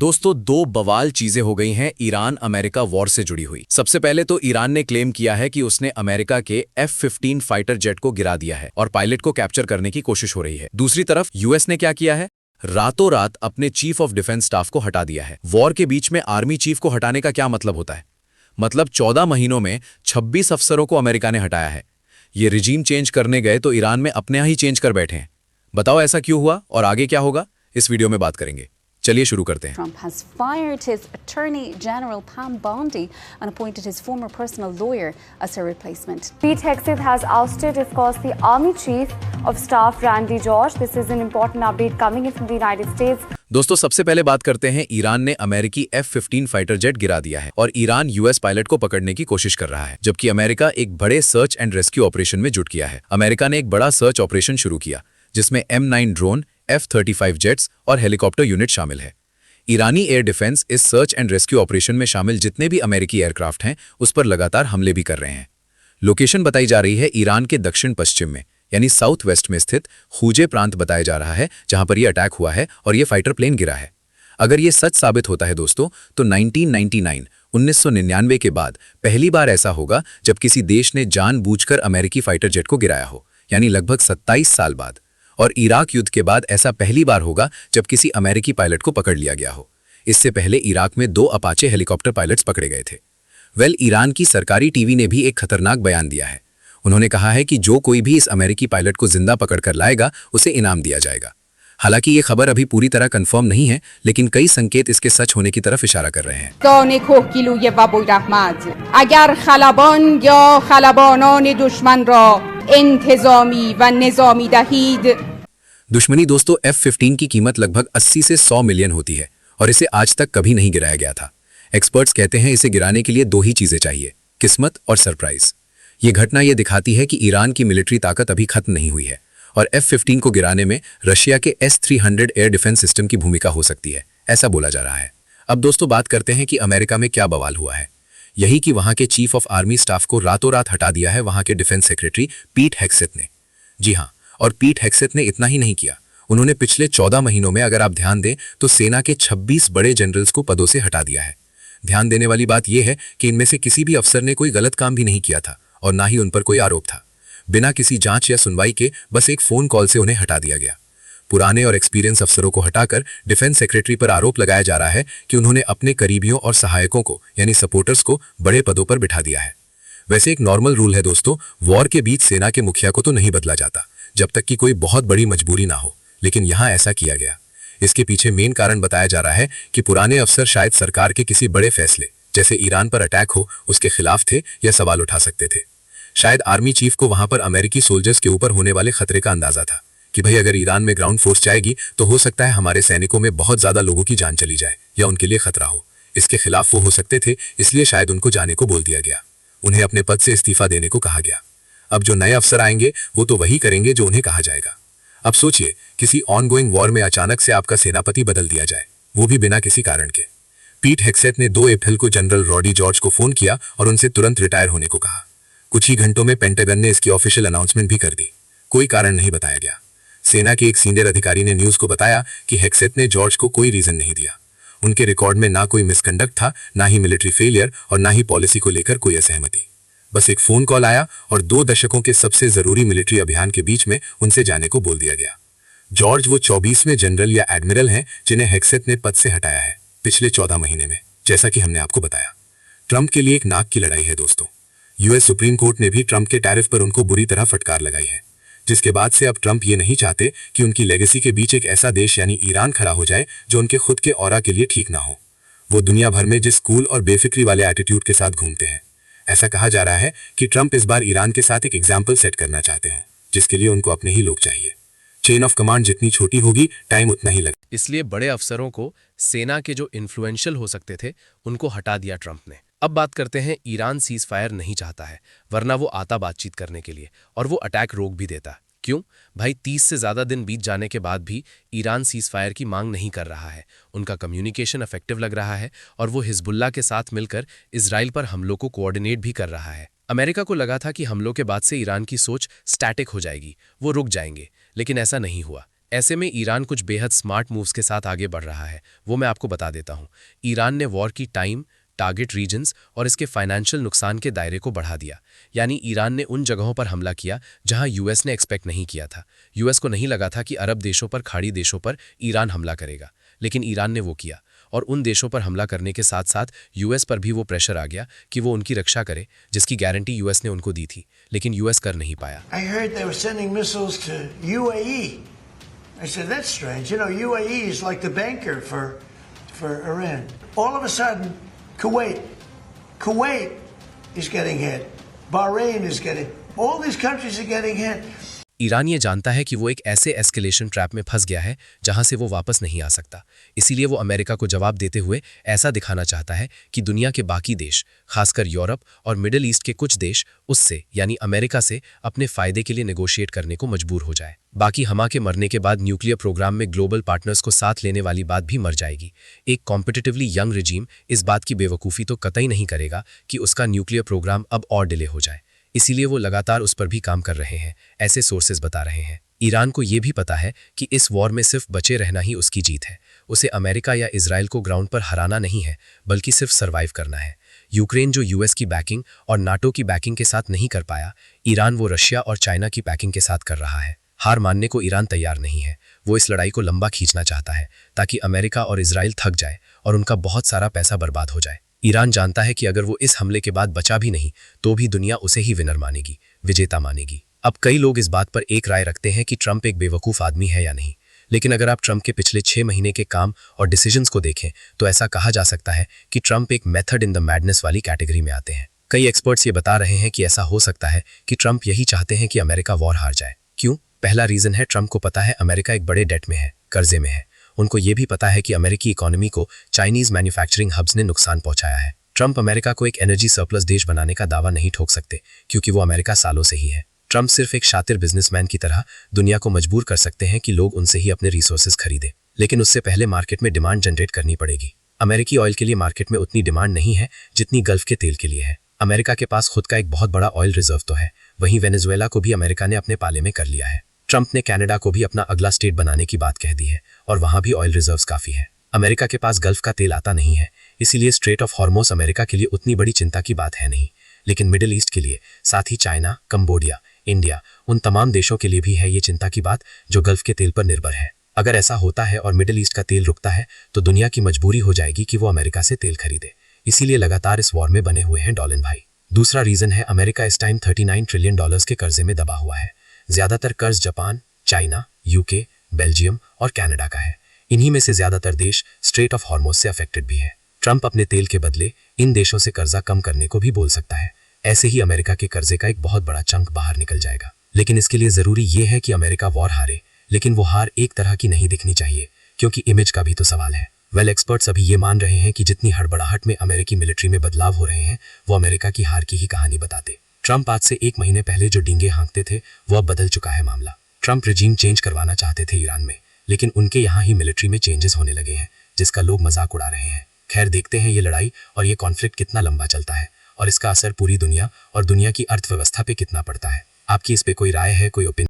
दोस्तों दो बवाल चीजें हो गई हैं ईरान अमेरिका वॉर से जुड़ी हुई। सबसे पहले तो ईरान ने क्लेम किया है कि उसने अमेरिका के F-15 फाइटर जेट को गिरा दिया है और पायलट को कैप्चर करने की कोशिश हो रही है। दूसरी तरफ यूएस ने क्या किया है, रातों रात अपने चीफ ऑफ डिफेंस स्टाफ को हटा दिया है। वॉर के बीच में आर्मी चीफ को हटाने का क्या मतलब होता है? मतलब 14 महीनों में 26 अफसरों को अमेरिका ने हटाया है। ये रिजीम चेंज करने गए तो ईरान में अपने यहाँ ही चेंज कर बैठे हैं। बताओ ऐसा क्यों हुआ और आगे क्या होगा, इस वीडियो में बात करेंगे। चलिए शुरू करते हैं। Trump has fired his Attorney General Pam Bondi and appointed his former personal lawyer as her replacement. Pete Hegseth has ousted, of course, the Army Chief of Staff Randy George. This is an important update coming in from the United States. दोस्तों सबसे पहले बात करते हैं, Iran ने अमेरिकी F-15 fighter jet गिरा दिया है और ईरान यूएस पायलट को पकड़ने की कोशिश कर रहा है, जबकि अमेरिका एक बड़े सर्च एंड रेस्क्यू ऑपरेशन में जुट गया है। अमेरिका ने एक बड़ा सर्च ऑपरेशन शुरू किया जिसमें M9 ड्रोन, F-35 जेट्स और हेलीकॉप्टर यूनिट शामिल है। ईरानी एयर डिफेंस इस सर्च एंड रेस्क्यू ऑपरेशन में शामिल जितने भी अमेरिकी एयरक्राफ्ट हैं उस पर लगातार हमले भी कर रहे हैं। लोकेशन बताई जा रही है ईरान के दक्षिण पश्चिम में यानी साउथ वेस्ट में स्थित खूजे प्रांत बताया जा रहा है, जहां पर यह अटैक हुआ है और यह फाइटर प्लेन गिरा है। अगर ये सच साबित होता है दोस्तों, तो 1999 के बाद पहली बार ऐसा होगा जब किसी देश ने जानबूझकर अमेरिकी फाइटर जेट को गिराया हो, यानी लगभग 27 साल बाद। और इराक युद्ध के बाद ऐसा पहली बार होगा जब किसी अमेरिकी पायलट को पकड़ लिया गया हो। इससे पहले इराक में 2 अपाचे हेलीकॉप्टर पायलट्स पकड़े गए थे। ईरान की सरकारी टीवी ने भी एक खतरनाक बयान दिया है। उन्होंने कहा है कि जो कोई भी इस अमेरिकी पायलट को जिंदा पकड़कर लाएगा उसे इनाम दिया जाएगा। हालांकि ये खबर अभी पूरी तरह कंफर्म नहीं है, लेकिन कई संकेत इसके सच होने की तरफ इशारा कर रहे हैं। अगर खलबान या खलबानान दुश्मन रा इंतजामी व निजामी दहीद। दुश्मनी दोस्तों F-15 की कीमत लगभग 80 से 100 मिलियन होती है और इसे आज तक कभी नहीं गिराया गया था। एक्सपर्ट्स कहते हैं इसे गिराने के लिए 2 ही चीजें चाहिए, किस्मत और सरप्राइज। ये घटना ये दिखाती है कि ईरान की मिलिट्री ताकत अभी खत्म नहीं हुई है और F-15 को गिराने में रशिया के S-300 एयर डिफेंस सिस्टम की भूमिका हो सकती है, ऐसा बोला जा रहा है। अब दोस्तों बात करते हैं कि अमेरिका में क्या बवाल हुआ है। यही कि वहां के चीफ ऑफ आर्मी स्टाफ को रातों रात हटा दिया है वहां के डिफेंस सेक्रेटरी पीट हेग्सेथ ने। जी हाँ, और पीट हेग्सेथ ने इतना ही नहीं किया, उन्होंने पिछले 14 महीनों में अगर आप ध्यान दें तो सेना के 26 बड़े जनरल्स को पदों से हटा दिया है। ध्यान देने वाली बात यह है कि इनमें से किसी भी अफसर ने कोई गलत काम भी नहीं किया था और ना ही उन पर कोई आरोप था। बिना किसी जांच या सुनवाई के बस एक फोन कॉल से उन्हें हटा दिया गया। पुराने और एक्सपीरियंस अफसरों को हटाकर डिफेंस सेक्रेटरी पर आरोप लगाया जा रहा है कि उन्होंने अपने करीबियों और सहायकों को यानी सपोर्टर्स को बड़े पदों पर बिठा दिया है। वैसे एक नॉर्मल रूल है दोस्तों, वॉर के बीच सेना के मुखिया को तो नहीं बदला जाता जब तक कि कोई बहुत बड़ी मजबूरी ना हो, लेकिन यहां ऐसा किया गया। इसके पीछे मेन कारण बताया जा रहा है कि पुराने अफसर शायद सरकार के किसी बड़े फैसले जैसे ईरान पर अटैक हो उसके खिलाफ थे या सवाल उठा सकते थे। शायद आर्मी चीफ को वहां पर अमेरिकी सोल्जर्स के ऊपर होने वाले खतरे का अंदाजा था कि भाई अगर ईरान में ग्राउंड फोर्स जाएगी तो हो सकता है हमारे सैनिकों में बहुत ज्यादा लोगों की जान चली जाए या उनके लिए खतरा हो। इसके खिलाफ वो हो सकते थे, इसलिए शायद उनको जाने को बोल दिया गया। उन्हें अपने पद से इस्तीफा देने को कहा गया। अब जो नए अफसर आएंगे वो तो वही करेंगे जो उन्हें कहा जाएगा। अब सोचिए, किसी ऑनगोइंग वॉर में अचानक से आपका सेनापति बदल दिया जाए, वो भी बिना किसी कारण के। पीट हेग्सेथ ने 2 अप्रैल को जनरल रॉडी जॉर्ज को फोन किया और उनसे तुरंत रिटायर होने को कहा। कुछ ही घंटों में पेंटागन ने इसकी ऑफिशियल अनाउंसमेंट भी कर दी। कोई कारण नहीं बताया गया। सेना के एक सीनियर अधिकारी ने न्यूज को बताया कि हेग्सेथ ने जॉर्ज को कोई रीजन नहीं दिया। उनके रिकॉर्ड में ना कोई मिसकंडक्ट था, ना ही मिलिट्री फेलियर और ना ही पॉलिसी को लेकर कोई असहमति। बस एक फोन कॉल आया और 2 दशकों के सबसे जरूरी मिलिट्री अभियान के बीच में उनसे जाने को बोल दिया गया। जॉर्ज वो 24वें जनरल या एडमिरल हैं जिन्हें हेग्सेथ ने पद से हटाया है पिछले 14 महीने में, जैसा कि हमने आपको बताया। ट्रंप के लिए एक नाक की लड़ाई है दोस्तों। यूएस सुप्रीम कोर्ट ने भी ट्रंप के टैरिफ पर उनको बुरी तरह फटकार लगाई है, जिसके बाद से अब ट्रंप ये नहीं चाहते कि उनकी लेगेसी के बीच एक ऐसा देश यानी ईरान खड़ा हो जाए जो उनके खुद के ऑरा के लिए ठीक ना हो। वो दुनिया भर में जिस कूल और बेफिक्री वाले एटीट्यूड के साथ घूमते हैं, ऐसा कहा जा रहा है कि ट्रंप इस बार ईरान के साथ एक एग्जाम्पल सेट करना चाहते हैं, जिसके लिए उनको अपने ही लोग चाहिए। चेन ऑफ कमांड जितनी छोटी होगी टाइम उतना ही लगेगा। इसलिए बड़े अफसरों को, सेना के जो इन्फ्लुएंशियल हो सकते थे, उनको हटा दिया ट्रंप ने। अब बात करते हैं, ईरान सीज फायर नहीं चाहता है, वरना वो आता बातचीत करने के लिए और वो अटैक रोक भी देता। क्यों भाई? 30 से ज्यादा दिन बीत जाने के बाद भी ईरान सीज फायर की मांग नहीं कर रहा है। उनका कम्युनिकेशन इफेक्टिव लग रहा है और वो हिजबुल्लाह के साथ मिलकर इजराइल पर हमलों को कोऑर्डिनेट भी कर रहा है। अमेरिका को लगा था कि हमलों के बाद से ईरान की सोच स्टैटिक हो जाएगी, वो रुक जाएंगे, लेकिन ऐसा नहीं हुआ। ऐसे में ईरान कुछ बेहद स्मार्ट मूव्स के साथ आगे बढ़ रहा है, वो मैं आपको बता देता हूं। ईरान ने वॉर की टाइम, टारगेट रीजन्स और इसके फाइनेंशियल नुकसान के दायरे को बढ़ा दिया। यानी ईरान ने उन जगहों पर हमला किया जहां यूएस ने एक्सपेक्ट नहीं किया था। यूएस को नहीं लगा था कि अरब देशों पर, खाड़ी देशों पर ईरान हमला करेगा, लेकिन ईरान ने वो किया। और उन देशों पर हमला करने के साथ साथ यूएस पर भी वो प्रेशर आ गया कि वो उनकी रक्षा करे, जिसकी गारंटी यूएस ने उनको दी थी, लेकिन यूएस कर नहीं पाया। I heard they were sending missiles to UAE. I said, that's strange. You know, UAE is like the banker for Iran. All of a sudden, Kuwait is getting hit. Bahrain is getting, all these countries are getting hit. Iran ये जानता है कि वो एक ऐसे escalation trap में फंस गया है जहां से वो वापस नहीं आ सकता। इसीलिए वो अमेरिका को जवाब देते हुए ऐसा दिखाना चाहता है कि दुनिया के बाकी देश, खासकर यूरोप और मिडिल ईस्ट के कुछ देश, उससे यानी अमेरिका से अपने फायदे के लिए नेगोशिएट करने को मजबूर हो जाए। बाकी हमा के मरने के बाद न्यूक्लियर प्रोग्राम में ग्लोबल पार्टनर्स को साथ लेने वाली बात भी मर जाएगी। एक कॉम्पिटिटिवली यंग रिजीम इस बात की बेवकूफ़ी तो कतई नहीं करेगा कि उसका न्यूक्लियर प्रोग्राम अब और डिले हो जाए। इसीलिए वो लगातार उस पर भी काम कर रहे हैं, ऐसे सोर्सेज बता रहे हैं। ईरान को ये भी पता है कि इस वॉर में सिर्फ बचे रहना ही उसकी जीत है। उसे अमेरिका या इजराइल को ग्राउंड पर हराना नहीं है, बल्कि सिर्फ सर्वाइव करना है। यूक्रेन जो यूएस की बैकिंग और नाटो की बैकिंग के साथ नहीं कर पाया, ईरान वो रशिया और चाइना की बैकिंग के साथ कर रहा है। हार मानने को ईरान तैयार नहीं है। वो इस लड़ाई को लंबा खींचना चाहता है ताकि अमेरिका और इजराइल थक जाए और उनका बहुत सारा पैसा बर्बाद हो जाए। ईरान जानता है कि अगर वो इस हमले के बाद बचा भी नहीं तो भी दुनिया उसे ही विनर मानेगी, विजेता मानेगी। अब कई लोग इस बात पर एक राय रखते हैं कि ट्रंप एक बेवकूफ़ आदमी है या नहीं, लेकिन अगर आप ट्रंप के पिछले 6 महीने के काम और डिसीजंस को देखें तो ऐसा कहा जा सकता है कि ट्रंप एक मेथड इन द मैडनेस वाली कैटेगरी में आते हैं। कई एक्सपर्ट्स ये बता रहे हैं कि ऐसा हो सकता है कि ट्रंप यही चाहते हैं कि अमेरिका वॉर हार जाए। क्यों? पहला रीज़न है, ट्रंप को पता है अमेरिका एक बड़े डेट में है, कर्जे में है। उनको ये भी पता है कि अमेरिकी इकोनॉमी को चाइनीज़ मैन्युफैक्चरिंग हब्स ने नुकसान पहुंचाया है। ट्रंप अमेरिका को एक एनर्जी सरप्लस देश बनाने का दावा नहीं ठोक सकते क्योंकि वो अमेरिका सालों से ही है। ट्रंप सिर्फ एक शातिर बिजनेसमैन की तरह दुनिया को मजबूर कर सकते हैं कि लोग उनसे ही अपने रिसोर्सेज खरीदें, लेकिन उससे पहले मार्केट में डिमांड जनरेट करनी पड़ेगी। अमेरिकी ऑयल के लिए मार्केट में उतनी डिमांड नहीं है जितनी गल्फ के तेल के लिए है। अमेरिका के पास खुद का एक बहुत बड़ा ऑयल रिजर्व तो है, वहीं वेनेजुएला को भी अमेरिका ने अपने पाले में कर लिया है। ट्रंप ने कनाडा को भी अपना अगला स्टेट बनाने की बात कह दी है और वहां भी ऑयल रिजर्व्स काफी है। अमेरिका के पास गल्फ का तेल आता नहीं है, इसीलिए स्ट्रेट ऑफ हॉर्मोस अमेरिका के लिए उतनी बड़ी चिंता की बात है नहीं, लेकिन मिडिल ईस्ट के लिए, साथ ही चाइना, कंबोडिया, इंडिया, उन तमाम देशों के लिए भी है ये चिंता की बात जो गल्फ के तेल पर निर्भर है। अगर ऐसा होता है और मिडिल ईस्ट का तेल रुकता है तो दुनिया की मजबूरी हो जाएगी कि वो अमेरिका से तेल खरीदे। इसीलिए लगातार इस वॉर में बने हुए हैं डॉलन भाई। दूसरा रीजन है, अमेरिका इस टाइम $39 ट्रिलियन के कर्जे में दबा हुआ है। ज्यादातर कर्ज जापान, चाइना, यूके, बेल्जियम और कनाडा का है। इन्हीं में से ज्यादातर देश स्ट्रेट ऑफ हॉर्मोस से अफेक्टेड भी है। ट्रंप अपने तेल के बदले इन देशों से कर्जा कम करने को भी बोल सकता है। ऐसे ही अमेरिका के कर्जे का एक बहुत बड़ा चंक बाहर निकल जाएगा। लेकिन इसके लिए जरूरी ये है कि अमेरिका वॉर हारे, लेकिन वो हार एक तरह की नहीं दिखनी चाहिए, क्योंकि इमेज का भी तो सवाल है। एक्सपर्ट्स अभी ये मान रहे हैं कि जितनी हड़बड़ाहट में अमेरिकी मिलिट्री में बदलाव हो रहे हैं वो अमेरिका की हार की ही कहानी बताते। ट्रंप आज से 1 महीने पहले जो डींगे हाँकते थे वो अब बदल चुका है मामला। ट्रंप रिजीम चेंज करवाना चाहते थे ईरान में, लेकिन उनके यहाँ ही मिलिट्री में चेंजेस होने लगे हैं, जिसका लोग मजाक उड़ा रहे हैं। खैर, देखते हैं ये लड़ाई और ये कॉन्फ्लिक्ट कितना लंबा चलता है और इसका असर पूरी दुनिया और दुनिया की अर्थव्यवस्था पे कितना पड़ता है। आपकी इस पे कोई राय है, कोई ओपिनियन?